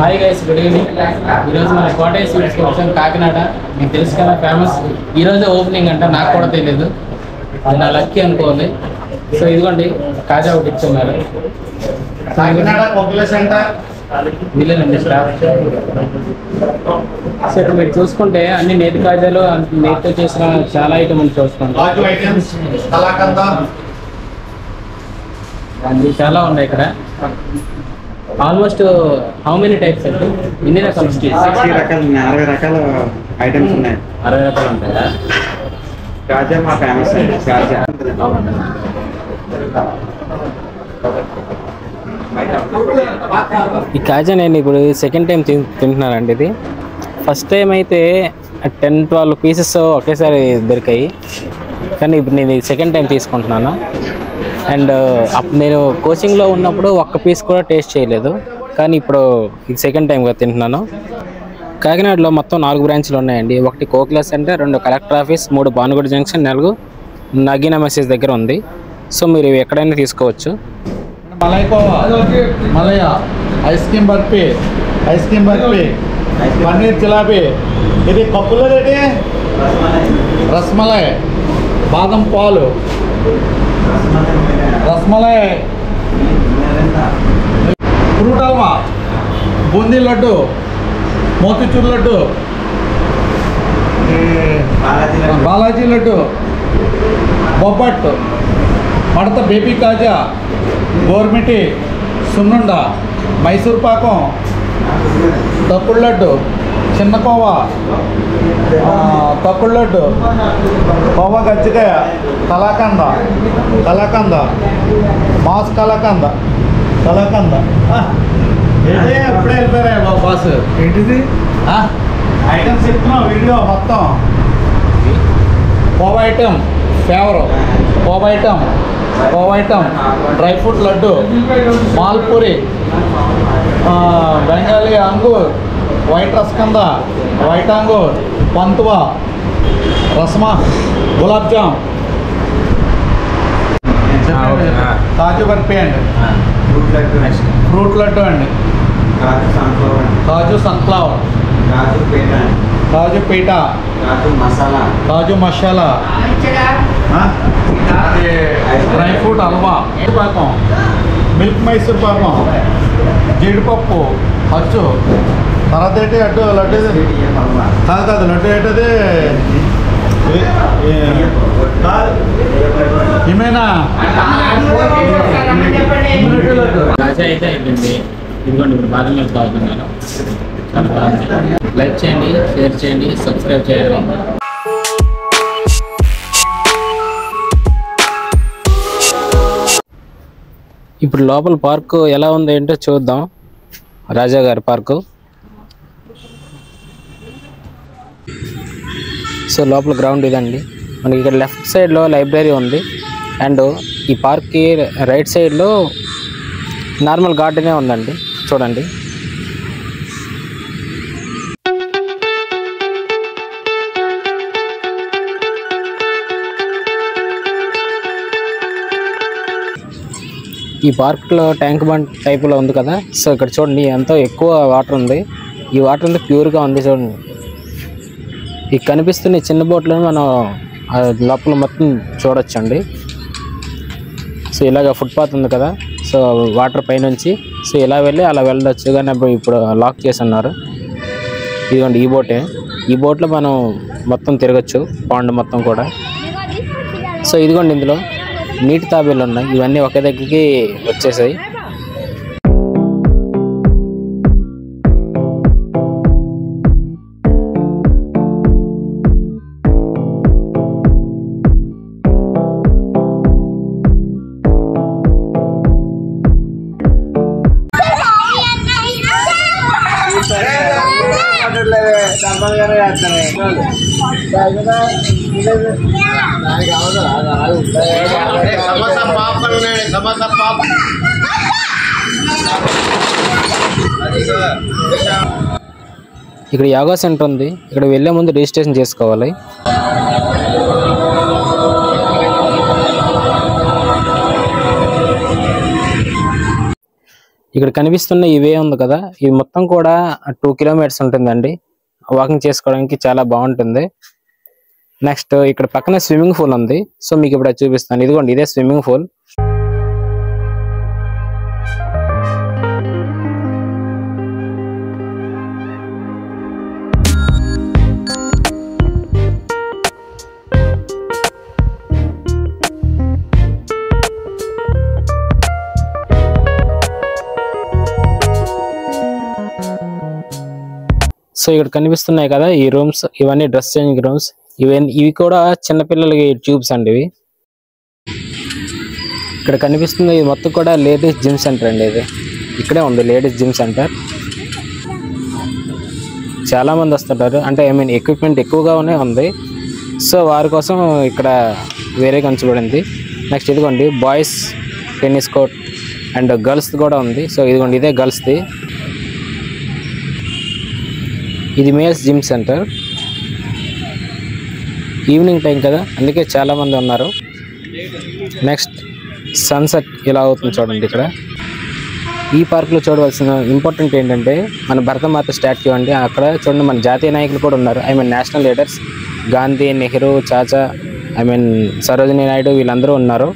Hi guys, good evening. ఈరోజు మన కోటయ్య స్వీట్స్కి వచ్చాం, కాకినాడ. మీకు తెలుసు కదా, ఫేమస్. ఈరోజే ఓపెనింగ్ అంట, నాకు కూడా తెలియదు. అది నా లక్కీ అనుకోవాలి. సో ఇదిగోండి, కాజా ఒకటి ఇచ్చున్నారు. వీళ్ళేనండి స్టాఫ్. సో ఇక్కడ మీరు చూసుకుంటే అన్ని నేతి కాజాలు, నేతితో చేసిన చాలా ఐటమ్ చూసుకోండి. చాలా ఉన్నాయి ఇక్కడ. ఆల్మోస్ట్ హౌ మెనీ టైప్స్ అండి? ఎన్ని రకాలు? 60 రకాలు, 60 రకాల ఐటమ్స్ ఉన్నాయి. 60 రకాలు ఉంటాయా? కాజా మా ఫేమస్ అండి. కాజా ఈ కాజా నేను ఇప్పుడు సెకండ్ టైం తింటున్నానండి. ఇది ఫస్ట్ టైం అయితే 10-12 పీసెస్ ఒకేసారి దొరికాయి, కానీ ఇప్పుడు నేను సెకండ్ టైం తీసుకుంటున్నాను. అండ్ నేను కోచింగ్లో ఉన్నప్పుడు ఒక్క పీస్ కూడా టేస్ట్ చేయలేదు, కానీ ఇప్పుడు ఇది సెకండ్ టైంగా తింటున్నాను. కాకినాడలో మొత్తం 4 బ్రాంచ్లు ఉన్నాయండి. 1 Kokila centre, 2 collector office, 3 Bhanuguda junction, 4 Nagina message దగ్గర ఉంది. సో మీరు ఎక్కడైనా తీసుకోవచ్చు. మలయా ఐస్ క్రీమ్ బర్ఫీ, పన్నీర్ జిలాబీ. ఇది కప్పులో ఏంటి? రస్మలై, బాదం పాలు, రస్మలై, ఫ్రూట్ హల్వా, బూందీ లడ్డు, మోతిచూర్ లడ్డు, బాలాజీ లడ్డు, బొబ్బట్టు, మడత బేబీ కాజా, గోర్మిటి, సున్నుండ, మైసూర్ పాకం, తక్కుడు లడ్డు, చిన్న కోవా, తక్కుడు లడ్డు, కోవా గజ్జికాయ, కలాకంద, మాస్ కలాకంద. ఏంటి ఎప్పుడే వెళ్ళిపోయారా బాస్? ఏంటిది ఐటమ్స్ చెప్తున్నావు వీడియో మొత్తం. కోవా ఐటమ్ ఫేవర్, కోవా ఐటమ్, డ్రై ఫ్రూట్ లడ్డు, మాల్పూరి, బెంగాలీ అంగూర్, వైట్ రసకంద, వైట్ అంగూర్, పంతువా, రస్మా, గులాబ్ జామ్, కాజు బర్ఫీ అండి, ఫ్రూట్ లడ్డు అండి, కాజు సన్ఫ్లవర్, కాజు పీట, కాజు మసాలా, డ్రై ఫ్రూట్ హల్వా, పాకం, మిల్క్ మైసూర్ పాకం, జీడిపప్పు, అచ్చు. తర్వాత ఏంటి? అడ్డు లడ్డు కాదు, లడ్డు ఏంటది? ఏమైనా కాజా అయితే అయిపోయింది. ఇదిగోండి, ఇప్పుడు బాదం మిల్క్ తాగుతున్నాను. చాలా బాగుంది. లైక్ చేయండి, షేర్ చేయండి, సబ్స్క్రైబ్ చేయండి. ఇప్పుడు లోపల పార్కు ఎలా ఉంది ఏంటో చూద్దాం. రాజా గారి పార్కు. సో లోపల గ్రౌండ్ ఇదండి. మనకి ఇక్కడ లెఫ్ట్ సైడ్లో లైబ్రరీ ఉంది, అండ్ ఈ పార్క్కి రైట్ సైడ్లో నార్మల్ గార్డెనే ఉందండి. చూడండి. ఈ పార్క్లో ట్యాంక్ బండ్ టైపులో ఉంది కదా. సో ఇక్కడ చూడండి, ఎంతో ఎక్కువ వాటర్ ఉంది. ఈ వాటర్ అంతా ప్యూర్గా ఉంది. చూడండి, ఈ కనిపిస్తున్న చిన్న బోట్లో మనం లోపల మొత్తం చూడొచ్చండి. సో ఇలాగ ఫుట్పాత్ ఉంది కదా, సో వాటర్ పైనుంచి సో ఇలా వెళ్ళి అలా వెళ్ళొచ్చు, కానీ ఇప్పుడు లాక్ చేసి ఉన్నారు. ఇదిగోండి, ఈ బోట్లో మనం మొత్తం తిరగచ్చు, పాండ్ మొత్తం కూడా. సో ఇదిగోండి, ఇందులో నీటి తాబేలు ఉన్నాయి. ఇవన్నీ ఒకే దగ్గరికి వచ్చేసాయి. ఇక్కడ యోగా సెంటర్ ఉంది. ఇక్కడ వెళ్ళే ముందు రిజిస్ట్రేషన్ చేసుకోవాలి. ఇక్కడ కనిపిస్తున్న ఇవే ఉంది కదా, ఇవి మొత్తం కూడా 2 కిలోమీటర్స్ ఉంటుందండి. వాకింగ్ చేసుకోవడానికి చాలా బాగుంటుంది. నెక్స్ట్ ఇక్కడ పక్కన స్విమ్మింగ్ పూల్ ఉంది. సో మీకు ఇప్పుడు అది చూపిస్తాను. ఇదిగోండి, ఇదే స్విమ్మింగ్ పూల్. సో ఇక్కడ కనిపిస్తున్నాయి కదా ఈ రూమ్స్, ఇవన్నీ డ్రెస్ చేంజింగ్ రూమ్స్. ఇవి కూడా చిన్నపిల్లలకి ట్యూబ్స్ అండి ఇవి. ఇక్కడ కనిపిస్తుంది ఇది మొత్తం కూడా లేడీస్ జిమ్ సెంటర్ అండి. ఇది ఇక్కడే ఉంది లేడీస్ జిమ్ సెంటర్. చాలా మంది వస్తుంటారు, అంటే ఎక్విప్మెంట్ ఎక్కువగానే ఉంది. సో వారి కోసం ఇక్కడ వేరే కంచుబడింది. నెక్స్ట్ ఇదిగోండి boys tennis court and girls కూడా ఉంది. సో ఇదిగోండి, ఇదే గర్ల్స్ది. ఇది males gym centre. Evening time కదా, అందుకే చాలా మంది ఉన్నారు. నెక్స్ట్ సన్సెట్ ఇలా అవుతుంది చూడండి. ఇక్కడ ఈ పార్క్లో చూడవలసిన ఇంపార్టెంట్ ఏంటంటే మన భరతమాత స్టాట్యూ అండి. అక్కడ చూడండి మన జాతీయ నాయకులు కూడా ఉన్నారు. నేషనల్ లీడర్స్ గాంధీ, నెహ్రూ, చాచా, సరోజినీ నాయుడు వీళ్ళందరూ ఉన్నారు.